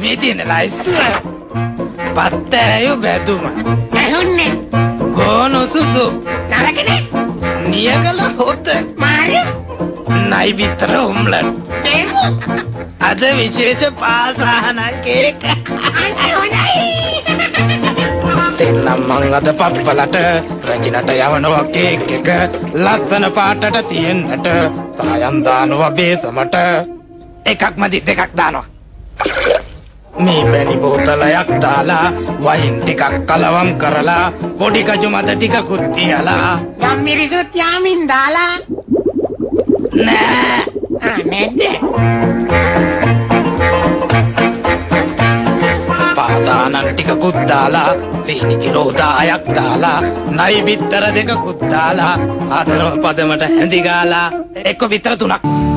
මේ තියෙන ලයිස්තුව පත්තෑයු බැදුම ඇහුන්නේ ගෝනු සුසු නරකනේ නියගල හොත මාරිය නයි විතර උම්ලන් බේමු අද විශේෂ පාසාහන කේක දෙන්නම් මං අද පප්පලට රජිනට යවනවා කේක් එක ලස්සන පාටට තියෙන්නට සායම් දානවා බේසමට එකක් මදි දෙකක් දානවා මේ පැණි බෝතලයක් දාලා වයින් ටිකක් කලවම් කරලා පොඩි කජු මත ටිකකුත් තියලා යම් මිරිසුත් යාමින් දාලා නෑ නැද්ද පාසානන් ටිකකුත් දාලා සීනි කිලෝ 10ක් දාලා නයි බිත්තර දෙකකුත් දාලා ආදරව පදමට හැඳි ගාලා එක්ක බිත්තර 3ක්